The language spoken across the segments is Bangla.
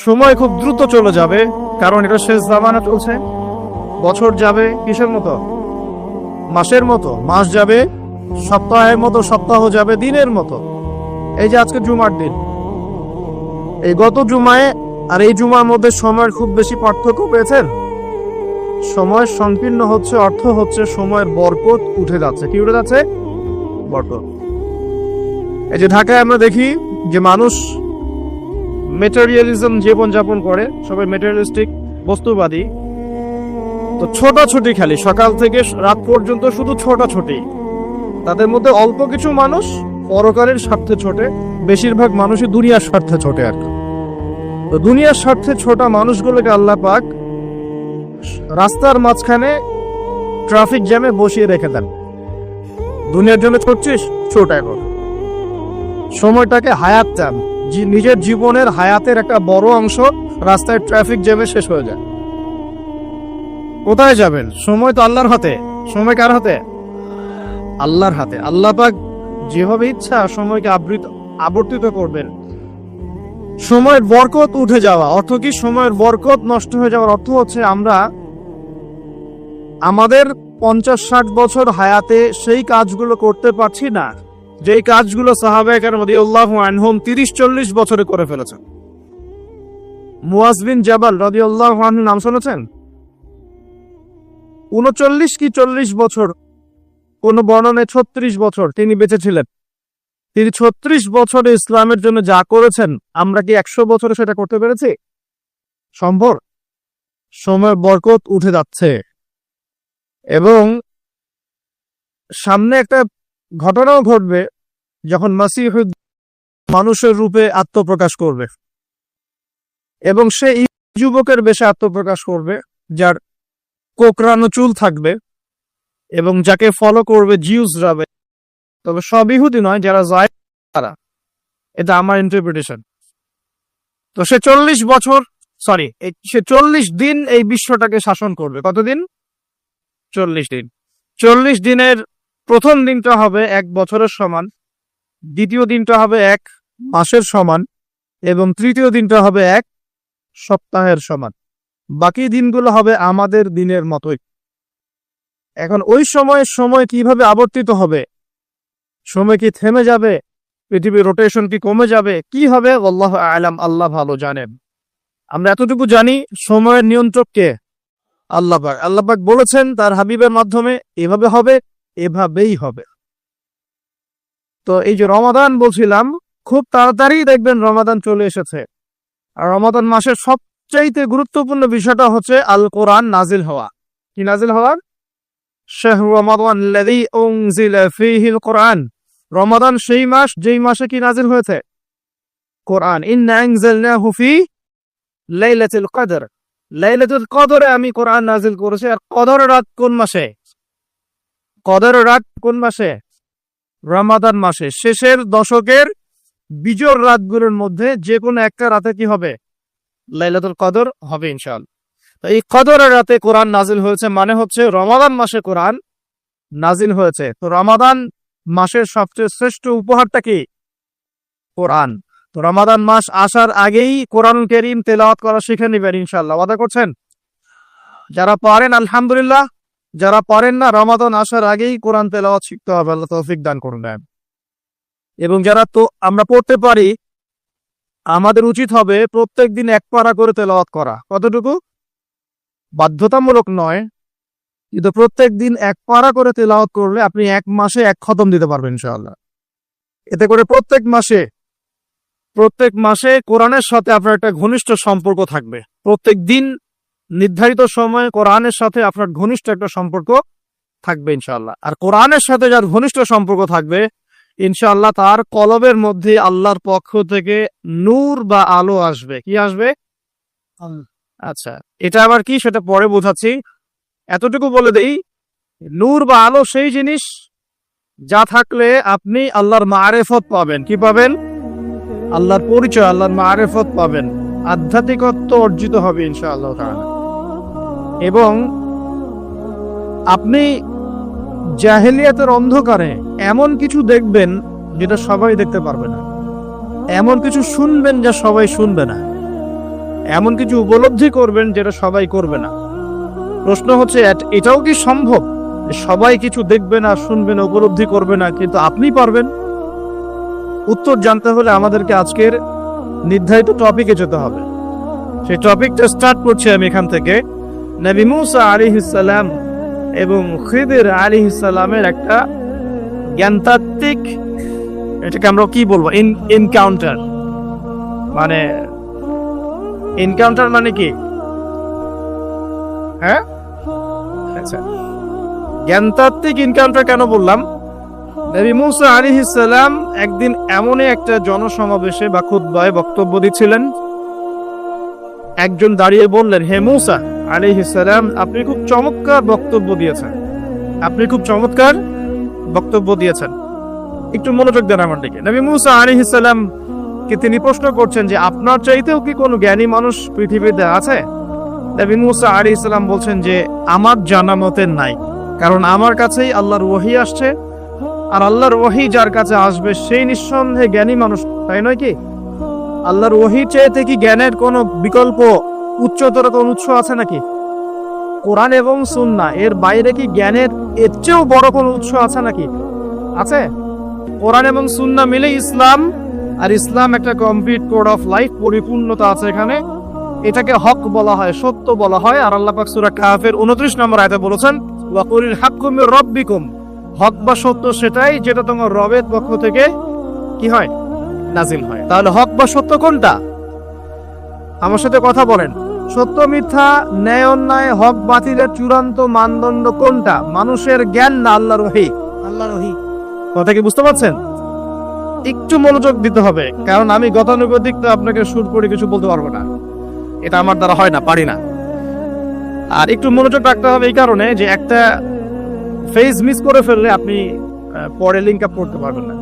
সময় খুব দ্রুত চলে যাবে, কারণ এটা শেষ জামানা চলছে। বছর যাবে কিসের মতো? মাসের মতো। মাস যাবে সপ্তাহের মতো, সপ্তাহ যাবে দিনের মতো। এই যে আজকে জুমার দিন, এই গত জুমায় আর এই জুমার মধ্যে সময়ের খুব বেশি পার্থক্য পেয়েছেন? সময় সংকীর্ণ হচ্ছে, অর্থ হচ্ছে সময়ের বরকত উঠে যাচ্ছে। কি উঠে যাচ্ছে? বরকত। এই যে ঢাকায় আমরা দেখি যে মানুষ মেটেরিয়ালিজম জীবনযাপন করে, সবাই মেটেরিয়ালিস্টিক, বস্তুবাদী। তো ছোটাছুটি খালি সকাল থেকে রাত পর্যন্ত শুধু ছোটাছুটি। তাদের মধ্যে অল্প কিছু মানুষ পরকালের স্বার্থে ছোটে, বেশিরভাগ মানুষই দুনিয়ার স্বার্থে ছোটে আর কি। তো দুনিয়ার স্বার্থে ছোটা মানুষগুলোকে আল্লাহ পাক রাস্তার মাঝখানে ট্রাফিক জ্যামে বসিয়ে রেখে দেন। দুনিয়ার জন্য ছুটছিস, ছোট এখন সময়টাকে হায়াত চান, নিজের জীবনের হায়াতের একটা বড় অংশ রাস্তায় ট্রাফিক জ্যামে শেষ হয়ে যায়। কোথায় যাবেন? সময় তো আল্লাহর হাতে। সময় কার হাতে? আল্লাহর হাতে। আল্লাহ পাক যেভাবে ইচ্ছা সময়কে আবর্তিত করবেন। সময়ের বরকত উঠে যাওয়া অর্থ কি? সময়ের বরকত নষ্ট হয়ে যাওয়ার অর্থ হচ্ছে আমরা আমাদের 50-60 বছর হায়াতে সেই কাজগুলো করতে পারছি না, যেই কাজগুলো সাহাবায়ে কেরাম রাদিয়াল্লাহু আনহুম 30-40 বছরে করে ফেলেছেন। মুয়াজ বিন জাবাল রাদিয়াল্লাহু আনহু নাম শুনেছেন? 39 কি 40 বছর, কোন বর্ণনায় 36 বছর তিনি বেঁচে ছিলেন। তিনি 36 বছরে ইসলামের জন্য যা করেছেন, আমরা কি 100 বছরে সেটা করতে পেরেছি? সম্ভব? সময়ের বরকত উঠে যাচ্ছে। এবং সামনে একটা ঘটনাও ঘটবে, যখন মাসীহ মানুষের রূপে আত্মপ্রকাশ করবে, এবং সে যুবকের বেশে আত্মপ্রকাশ করবে, যার কোকড়ানো চুল থাকবে, এবং যাকে ফলো করবে জিউসরা, তবে সব ইহুদি নয়, যারা যায় তারা। এটা আমার ইন্টারপ্রিটেশন। তো সে 40 বছর, সে 40 দিন এই বিশ্বটাকে শাসন করবে। কতদিন? 40 দিন। 40 দিনের প্রথম দিনটা হবে 1 বছরের সমান, দ্বিতীয় দিনটা হবে 1 মাসের সমান, এবং তৃতীয় দিনটা হবে 1 সপ্তাহের সমান। বাকি দিনগুলো হবে আমাদের দিনের মতোই। এখন ওই সময় কিভাবে আবর্তিত হবে? সময় কি থেমে যাবে? পৃথিবীর রোটেশন কি কমে যাবে? কি হবে? আল্লাহু আ'লাম, আল্লাহ ভালো জানেন। আমরা এতটুকু জানি, সময়ের নিয়ন্ত্রক কে? আল্লাহ পাক। আল্লাহ পাক বলেছেন তার হাবিবের মাধ্যমে, এভাবে হবে, এভাবেই হবে। তো এই যে রমাদান বলছিলাম, খুব তাড়াতাড়ি দেখবেন রমাদান চলে এসেছে। আর রমাদান মাসের সবচাইতে গুরুত্বপূর্ণ বিষয়টা হচ্ছে আল কোরআন নাজিল হওয়া। কি নাজিল হওয়ার? শাহরু রমাদান আল্লাযী উনজিলা ফীহিল কোরআন। রমাদান সেই মাস যেই মাসে কি নাজিল হয়েছে? কোরআন। ইন্না আনজালনাহু ফি লাইলাতুল কদর। লাইলাতুল কদরে আমি কোরআন নাজিল করেছি। আর কদরের রাত কোন মাসে? কদরের রাত কোন মাসে? রমাদান মাসে। শেষের দশকের বিজোড় রাতগুলোর মধ্যে যে কোনো একটা রাতে কি হবে? লাইলাতুল কদর হবে ইনশাআল্লাহ। তো এই কদরের রাতে কোরআন নাজিল হয়েছে, মানে হচ্ছে রমাদান মাসে কোরআন নাজিল হয়েছে। তো রমাদান মাসের সবচেয়ে শ্রেষ্ঠ উপহারটা কি? কোরআন। তো রমাদান মাস আসার আগেই কোরআন কারীম তেলাওয়াত করা শিখে নেবেন ইনশাআল্লাহ। ওয়াদা করছেন? যারা পারেন আলহামদুলিল্লাহ, যারা পারেন না, রমাদান আসার আগেই কোরআন তেলাওয়াত শিখতে হবে। আল্লাহ তৌফিক দান করুন। এবং যারা তো আমরা পড়তে পারি, আমাদের উচিত হবে প্রত্যেকদিন 1 পারা করে তেলাওয়াত করা। কতটুকু? বাধ্যতামূলক নয়, কিন্তু প্রত্যেক দিন 1 পারা করে তেলাওয়াত করলে আপনি 1 মাসে 1 খতম দিতে পারবেন ইনশাআল্লাহ। এতে করে প্রত্যেক মাসে কোরআনের সাথে আপনার একটা ঘনিষ্ঠ সম্পর্ক থাকবে। প্রত্যেক দিন নির্ধারিত সময়ে কোরআনের সাথে আপনার ঘনিষ্ঠ একটা সম্পর্ক থাকবে ইনশাআল্লাহ। আর কোরআনের সাথে যার ঘনিষ্ঠ সম্পর্ক থাকবে, ইনশাআল্লাহ তার কলবের মধ্যে আল্লাহর পক্ষ থেকে নূর বা আলো আসবে। কি আসবে? আচ্ছা, এটা আবার কি সেটা পরে বোঝাচ্ছি। এতটুকু বলে দেই, নূর বা আলো সেই জিনিস যা থাকলে আপনি আল্লাহর মারিফত পাবেন। কি পাবেন? আল্লাহর পরিচয়, আল্লাহর মারিফত পাবেন, আধ্যাত্মিকত্ব অর্জিত হবে ইনশাআল্লাহ তাআলা। এবং আপনি জাহেলিয়াতের অন্ধকারে এমন কিছু দেখবেন যেটা সবাই দেখতে পারবে না, এমন কিছু শুনবেন যা সবাই শুনবে না, এমন কিছু উপলব্ধি করবেন যেটা সবাই করবে না। প্রশ্ন হচ্ছে এটাও কি সম্ভব সবাই কিছু দেখবে না, শুনবে না, উপলব্ধি করবে না, কিন্তু আপনি পারবেন? উত্তর জানতে হলে আমাদেরকে আজকের নির্ধারিত টপিকে যেতে হবে। সেই টপিকটা স্টার্ট করছি আমি এখান থেকে। নবী মুসা আলাইহিস সালাম এবং খিদির আলাইহিস সালামের একটা জ্ঞানতাত্ত্বিক, এটাকে আমরা কি বলবো, এনকাউন্টার। মানে এনকাউন্টার মানে কি? হ্যাঁ, আচ্ছা, জ্ঞানতাত্ত্বিক এনকাউন্টার কেন বললাম? নবী মুসা আলাইহিস সালাম একদিন এমনই একটা জনসমাবেশে বা খুতবায় বক্তব্য দিচ্ছিলেন, একজন দাঁড়িয়ে বললেন, হে মুসা আলাইহিস সালাম, আপনি খুব চমৎকার বক্তব্য দিয়েছেন, আপনি খুব চমৎকার বক্তব্য দিয়েছেন। একটু মনোযোগ দেন আমার দিকে। নবী মুসা আলাইহিস সালাম কে তিনি প্রশ্ন করছেন যে আপনার চাইতেও কি কোনো জ্ঞানী মানুষ পৃথিবীতে আছে? নবী মুসা আলাইহিস সালাম বলছেন যে আমার জানা মতে নাই, কারণ আমার কাছেই আল্লাহর ওহী আসছে, আর আল্লাহর ওহী যার কাছে আসবে সেই নিঃসন্দেহে জ্ঞানী মানুষ, তাই নয় কি? আল্লাহর ওহী চাইতে কি জ্ঞানের কোনো বিকল্প উচ্চতর কোনো উৎস আছে নাকি? কোরআন এবং সুন্নাহ এর বাইরে কি জ্ঞানের এর চেয়েও বড় কোনো উৎস আছে নাকি? আছে? কোরআন এবং সুন্নাহ মিলে ইসলাম, আর ইসলাম একটা কমপ্লিট কোড অফ লাইফ, পরিপূর্ণতা আছে এখানে। এটাকে হক বলা হয়, সত্য বলা হয়। আর আল্লাহ পাক সূরা কাহফের 29 নম্বর আয়াতে বলেছেন, ওয়া কুলিল হাক্কু মির রাব্বিকুম, হক বা সত্য সেটাই যেটা তোমার রবের পক্ষ থেকে কি হয়, নাজিল হয়। তাহলে হক বা সত্য কোনটা? আমার সাথে কথা বলেন। সত্য মিথ্যা, ন্যায় অন্যায়, হক বাতিলের চূড়ান্ত মানদণ্ড কোনটা? মানুষের জ্ঞান না আল্লাহর ওহী? আল্লাহর ওহী। কথা কি বুঝতে পারছেন? একটু মনোযোগ দিতে হবে, কারণ আমি গতানুগতিক তো আপনাকে সুর করে কিছু বলতে পারবো না, এটা আমার দ্বারা হয় না, পারি না। আর একটু মনোযোগ রাখতে হবে এই কারণে যে একটা ফেজ মিস করে ফেললে আপনি পরে লিঙ্ক আপ করতে পারবেন না।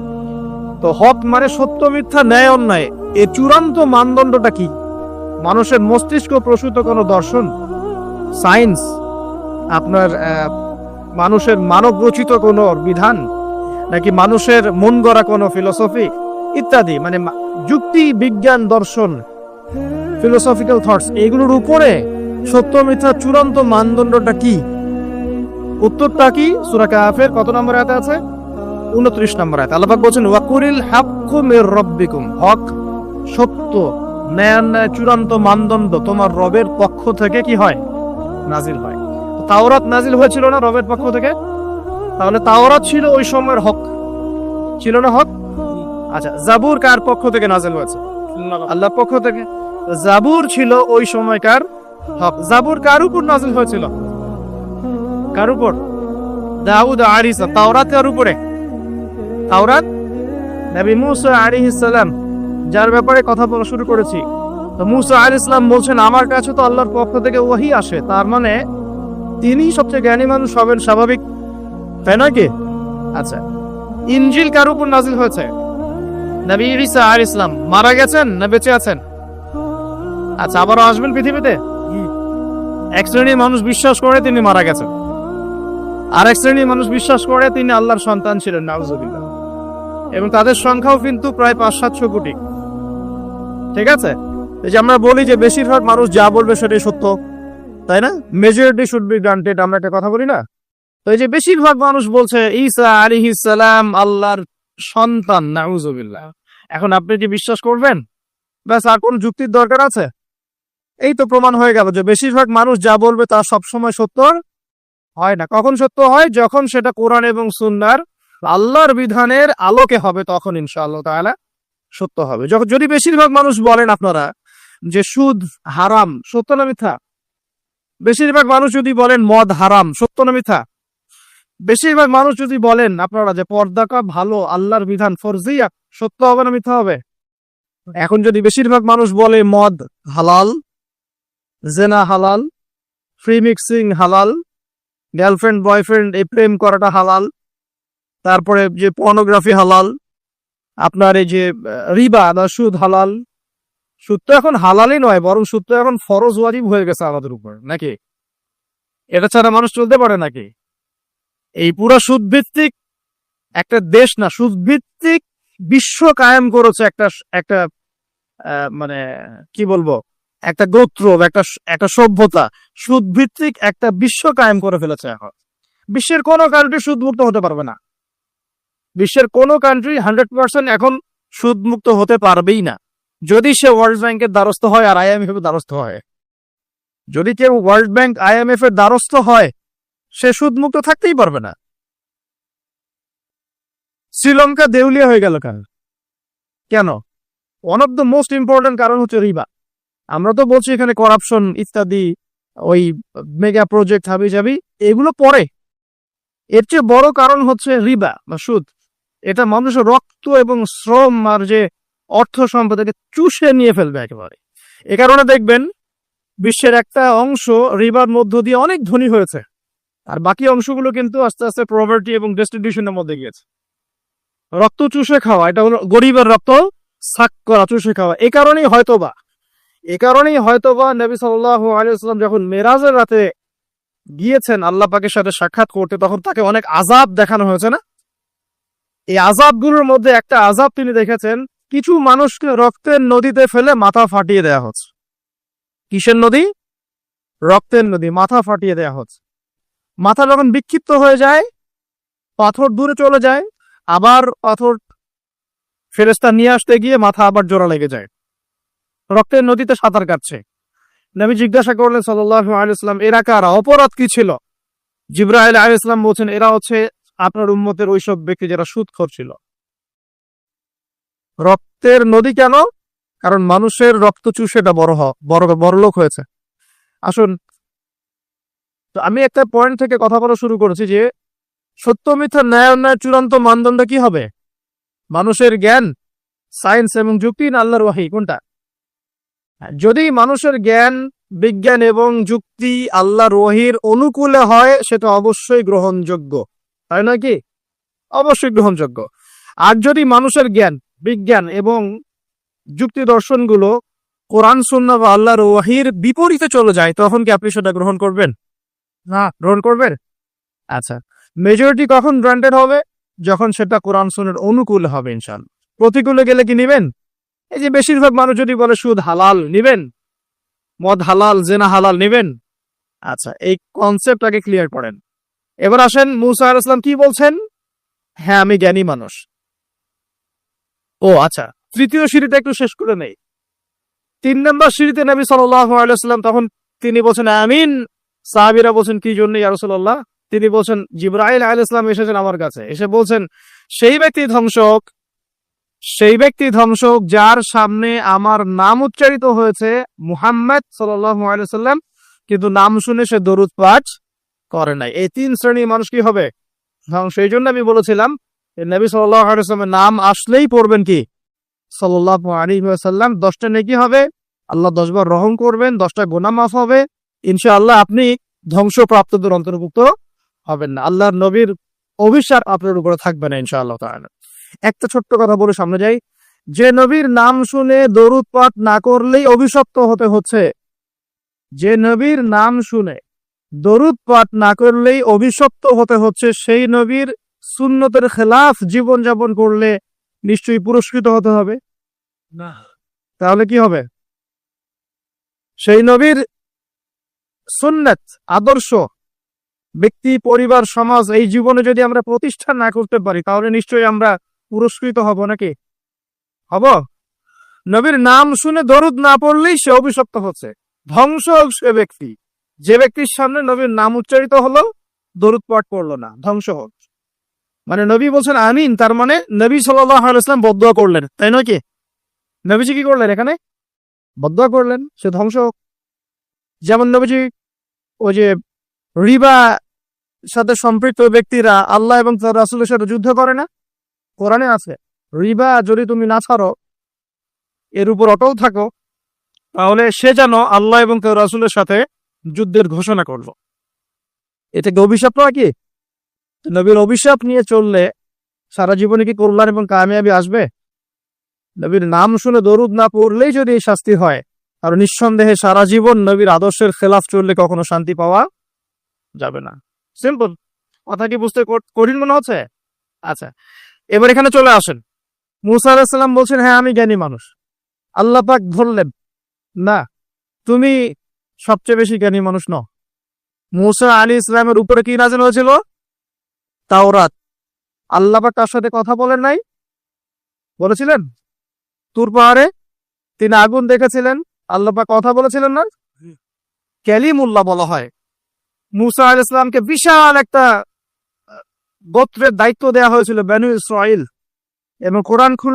তো হক মানে সত্য মিথ্যা ন্যায় অন্যায়, এই চূড়ান্ত মানদণ্ডটা কি? মানুষের মস্তিষ্ক প্রসূত কোনো দর্শন, সায়েন্স, আপনার মানুষের মানব রচিত কোনো বিধান, নাকি মানুষের মন গড়া কোনো ফিলোসফি ইত্যাদি, মানে যুক্তি, বিজ্ঞান, দর্শন, ফিলোসফিক্যাল থটস, এগুলোর উপরে সত্য মিথ্যা চূড়ান্ত মানদণ্ডটা কি? উত্তরটা কি? সূরা কাহফের কত নম্বর আয়াতে আছে? 29 নম্বর আয়াত। আল্লাহ পাক বলেন, ওয়া কুলিল হাক্কু মির রাব্বিকুম, হক সত্য ন্যায় চূড়ান্ত মানদণ্ড তোমার রবের পক্ষ থেকে কি হয়, নাজিল হয়। তাওরাত নাজিল হয়েছিল না রবের পক্ষ থেকে? তাহলে তাওরাত ছিল ওই সময়ের হক, ছিল না হক? আচ্ছা, জাবুর কার পক্ষ থেকে নাজিল হয়েছে? আল্লাহর পক্ষ থেকে। জাবুর ছিল ওই সময়কার হক। জাবুর কার উপর নাজিল হয়েছিল? কার উপর? দাউদ আলাইহিস সালাম। তাওরাত কার উপরে? তাওরাত নবী মুসা আলাইহিস সালাম, যার ব্যাপারে কথা বলা শুরু করেছি। তো মুসা আলাইহিস সালাম বলছেন আমার কাছে তো আল্লাহর পক্ষ থেকে ওহী আসে, তার মানে তিনি সবচেয়ে জ্ঞানী মানুষ হবেন, স্বাভাবিক, তাই নয় কি? আচ্ছা, ইনজিল কার উপর নাজিল হয়েছে? নবী ঈসা আলাইহিস সালাম। মারা গেছেন না বেঁচে আছেন? আচ্ছা, আবারও আসবেন পৃথিবীতে? এক শ্রেণীর মানুষ বিশ্বাস করে তিনি মারা গেছেন, আর এক শ্রেণীর মানুষ বিশ্বাস করে তিনি আল্লাহর সন্তান ছিলেন, নাউজুবিল্লাহ, এবং তাদের সংখ্যাও কিন্তু প্রায় 500-700 কোটি। ঠিক আছে? এই যে আমরা বলি যে বেশিরভাগ মানুষ যা বলবে সেটাই সত্য, তাই না? মেজরিটি শুড বি গ্রান্টেড, আমরা একটা কথা বলি না? তো এই যে বেশিরভাগ মানুষ বলছে ঈসা আলাইহিস সালাম আল্লাহর সন্তান, নাউজুবিল্লাহ, এখন আপনি কি বিশ্বাস করবেন? ব্যাস, আর কোন যুক্তির দরকার আছে? এই তো প্রমাণ হয়ে গেল যে বেশিরভাগ মানুষ যা বলবে তা সবসময় সত্য হয় না। কখন সত্য হয়? যখন সেটা কোরআন এবং সুন্নাহর, আল্লাহর বিধানের আলোকে হবে, তখন ইনশাআল্লাহ তাআলা সত্য হবে। যখন যদি বেশিরভাগ মানুষ বলেন আপনারা যে সুদ হারাম, সত্য না মিথ্যা? বেশিরভাগ মানুষ যদি বলেন মদ হারাম, সত্য না মিথ্যা? বেশিরভাগ মানুষ যদি বলেন আপনারা যে পর্দাটা ভালো, আল্লাহর বিধান ফরজিয়া, সত্য হবে না মিথ্যা হবে? এখন যদি বেশিরভাগ মানুষ বলে মদ হালাল, জেনা হালাল, ফ্রি মিক্সিং হালাল, গার্লফ্রেন্ড বয়ফ্রেন্ড এই প্রেম করাটা হালাল, তারপরে যে পর্নোগ্রাফি হালাল, আপনার এই যে রিবা বা সুদ হালাল, সুদ তো এখন হালালই নয়, বরং সুদ তো এখন ফরজ ওয়াজিব হয়ে গেছে আমাদের উপর, নাকি? এটা ছাড়া মানুষ চলতে পারে নাকি? এই পুরো সুদ ভিত্তিক একটা দেশ না, সুদ ভিত্তিক বিশ্ব কায়েম করেছে একটা একটা মানে কি বলবো, একটা গোত্র, একটা একটা সভ্যতা সুদ ভিত্তিক একটা বিশ্ব কায়েম করে ফেলেছে। এখন বিশ্বের কোনো কান্ট্রি সুদমুক্ত হতে পারবে না। বিশ্বের কোনো কান্ট্রি 100% এখন সুদমুক্ত হতে পারবেই না, যদি সে ওয়ার্ল্ড ব্যাংকের দ্বারস্থ হয় আর IMF এর দ্বারস্থ হয়। যদি কেউ ওয়ার্ল্ড ব্যাংক IMF এর দ্বারস্থ হয়, সে সুদমুক্ত থাকতেই পারবে না। শ্রীলঙ্কা দেউলিয়া হয়ে গেল কেন? One of the most important কারণ হচ্ছে রিবা। আমরা তো বলছি এখানে করাপশন ইত্যাদি, ওই মেগা প্রজেক্ট হাবি যাবি, এগুলো পরে। এর চেয়ে বড় কারণ হচ্ছে রিবা বা সুদ। এটা মানুষের রক্ত এবং শ্রম আর যে অর্থ সম্পদকে চুষে নিয়ে ফেলবে একেবারে। এ কারণে দেখবেন বিশ্বের একটা অংশ রিবার মধ্য দিয়ে অনেক ধনী হয়েছে, আর বাকি অংশগুলো কিন্তু আস্তে আস্তে পভার্টি এবং ডেস্টিটিউশনের মধ্যে গিয়েছে। রক্ত চুষে খাওয়া, এটা হলো গরিবের রক্ত সাক করা, চুষে খাওয়া। এ কারণেই হয়তোবা নবী সাল্লাল্লাহু আলাইহি ওয়াসাল্লাম যখন মেরাজের রাতে গিয়েছেন আল্লাহ পাকের সাথে সাক্ষাৎ করতে, তখন তাকে অনেক আযাব দেখানো হয়েছে না? এই আযাবগুলোর মধ্যে একটা আযাব তিনি দেখেছেন, কিছু মানুষকে রক্তের নদীতে ফেলে মাথা ফাটিয়ে দেয়া হচ্ছে। কিসের নদী? রক্তের নদী, মাথা ফাটিয়ে দেয়া হচ্ছে। মাথা যখন বিক্ষিপ্ত হয়ে যায়, পাথর দূরে চলে যায়, আবার পাথর ফেরেশতা নিয়ে আসতে গিয়ে মাথা আবার জোড়া লেগে যায়। রক্তের নদীতে সাঁতার কাটছে। নবী জিজ্ঞাসা করলেন সাল্লাল্লাহু আলাইহি ওয়াসাল্লাম, এরা কারা? অপরাধ কি ছিল? জিবরাইল আলাইহিস সালাম বলছেন, এরা হচ্ছে আপনার উম্মতের ওইসব ব্যক্তি যারা সুদখোর ছিল। রক্তের নদী কেন? কারণ মানুষের রক্ত চুষে এটা বড় লোক হয়েছে। আসুন, তো আমি একটা পয়েন্ট থেকে কথা বলা শুরু করেছি যে সত্য মিথ্যা ন্যায় অন্যায়ের চূড়ান্ত মানদণ্ড কি হবে? মানুষের জ্ঞান, সায়েন্স এবং যুক্তি, না আল্লাহর ওয়াহী? কোনটা? যদি মানুষের জ্ঞান, বিজ্ঞান এবং যুক্তি আল্লাহর ওয়াহীর অনুকূলে হয়, সেটা অবশ্যই গ্রহণযোগ্য, তাই নয় কি? অবশ্যই গ্রহণযোগ্য। আর যদি মানুষের জ্ঞান, বিজ্ঞান এবং যুক্তি দর্শনগুলো কোরআন সুন্নাহ বা আল্লাহর ওয়াহীর বিপরীতে চলে যায়, তখন কি আপনি সেটা গ্রহণ করবেন? না, গ্রহণ করবেন? আচ্ছা, মেজরিটি কখন গ্রান্টেড হবে? যখন সেটা কোরআন সুন্নাহর অনুকূলে হবে ইনশাআল্লাহ। প্রতিকূলে গেলে কি নিবেন? এই যে বেশিরভাগ মানুষ যদি বলে সুদ হালাল, নিবেন? মদ হালাল, জেনা হালাল, নিবেন? আচ্ছা, এই কনসেপ্টটাকে ক্লিয়ার করেন। এবার আসেন, মুসা আলাইহিস সালাম কি বলছেন? হ্যাঁ, আমি জ্ঞানী মানুষ। ও আচ্ছা, তৃতীয় সিঁড়িটা একটু শেষ করে নেই। 3 নম্বর সিঁড়িতে নবী সাল্লাল্লাহু আলাইহি ওয়াসাল্লাম, তখন তিনি বলছেন আমিন। সাহাবীরা বলছেন কি জন্য ইয়া রাসূলুল্লাহ? তিনি বলছেন জিবরাইল আলাইহিস সালাম এসেছেন আমার কাছে, এসে বলছেন সেই ব্যক্তি ধ্বংসক যার সামনে আমার নাম উচ্চারিত হয়েছে মুহাম্মদ সাল্লাল্লাহু আলাইহি ওয়াসাল্লাম, কিন্তু নাম শুনে সে দরুদ পাঠ করে নাই। এই 3 শ্রেণীর মানুষ কি হবে? ধ্বংস। এই জন্য আমি বলেছিলাম নবী সাল্লাল্লাহু আলাইহি ওয়াসাল্লামের নাম আসলেই পড়বেন কি সাল্লাল্লাহু আলাইহি ওয়াসাল্লাম। 10টা নেকি হবে, আল্লাহ 10 বার রহম করবেন, 10টা গুনাহ মাফ হবে ইনশাআল্লাহ। আপনি ধ্বংসপ্রাপ্তদের অন্তর্ভুক্ত হবেন না, আল্লাহর নবীর অভিশাপ আপনার উপরে থাকবে না ইনশাআল্লাহ তাআলা। একটা ছোট্ট কথা বলে সামনে যাই। যে নবীর নাম শুনে দরুদ পাঠ না করলেই অভিশপ্ত হতে হচ্ছে, যে নবীর নাম শুনে দরুদ পাঠ না করলেই অভিশপ্ত হতে হচ্ছে, সেই নবীর সুন্নতের খেলাফ জীবন যাপন করলে নিশ্চয়ই পুরস্কৃত হতে হবে না? তাহলে কি হবে? সেই নবীর সুন্নাত, আদর্শ, ব্যক্তি, পরিবার, সমাজ, এই জীবনে যদি আমরা প্রতিষ্ঠা না করতে পারি, তাহলে নিশ্চয়ই আমরা পুরস্কৃত হব নাকি? হব? নবীর নাম শুনে দরুদ না পড়লেই সে অভিশপ্ত হচ্ছে, ধ্বংস হোক সে ব্যক্তি। যে ব্যক্তির সামনে নবীর নাম উচ্চারিত হলো, দরুদ পাঠ পড়লো না, ধ্বংস হোক। মানে নবী বলছেন আমিন, তার মানে নবী সাল্লাল্লাহু আলাইহি ওয়াসাল্লাম বদদুয়া করলেন, তাই নয় কি? নবীজি কি করলেন? এখানে বদদুয়া করলেন, সে ধ্বংস হোক। যেমন নবীজি ওই যে রিবা সাথে সম্পৃক্ত ব্যক্তিরা আল্লাহ এবং তার রাসূলের সাথে যুদ্ধ করে না? কোরআনে আছে, রিবা যদি তুমি না ছাড়ো, এর উপর অটল থাকো, তাহলে সে যেন আল্লাহ এবং তার রাসূলের সাথে যুদ্ধের ঘোষণা করলো। এটাকে অভিশাপ নয় কি? নবীর অভিশাপ নিয়ে চললে সারা জীবনে কি কল্যাণ এবং কামিয়াবি আসবে? নবীর নাম শুনে দরুদ না পড়লেই যদি এই শাস্তি হয়, আর নিঃসন্দেহে সারা জীবন নবীর আদর্শের খেলাফ চললে কখনো শান্তি পাওয়া যাবে না। সিম্পল কথা, কি বুঝতে কঠিন মনে হচ্ছে? আচ্ছা, এবার এখানে চলে আসেন। মুসা আলাইহিস সালাম বলছেন হ্যাঁ আমি জ্ঞানী মানুষ। আল্লাহ পাক ধরলেন না, তুমি সবচেয়ে বেশি জ্ঞানী মানুষ নও। মুসা আলাইহিস ইসলামের উপরে কি নাযিল হয়েছিল? তাওরাত। আল্লাহ পাক তার সাথে কথা বলেন নাই? বলেছিলেন? তুর পাহাড়ে তিনি আগুন দেখেছিলেন, আল্লাহ পাক কথা বলেছিলেন না? কালিমুল্লাহ বলা হয়। মুসা আলাইহিস ইসলামকে বিশাল একটা গোত্রের দায়িত্ব দেওয়া হয়েছিল, বনু ইসরাইল, এবং কোরআন খুললে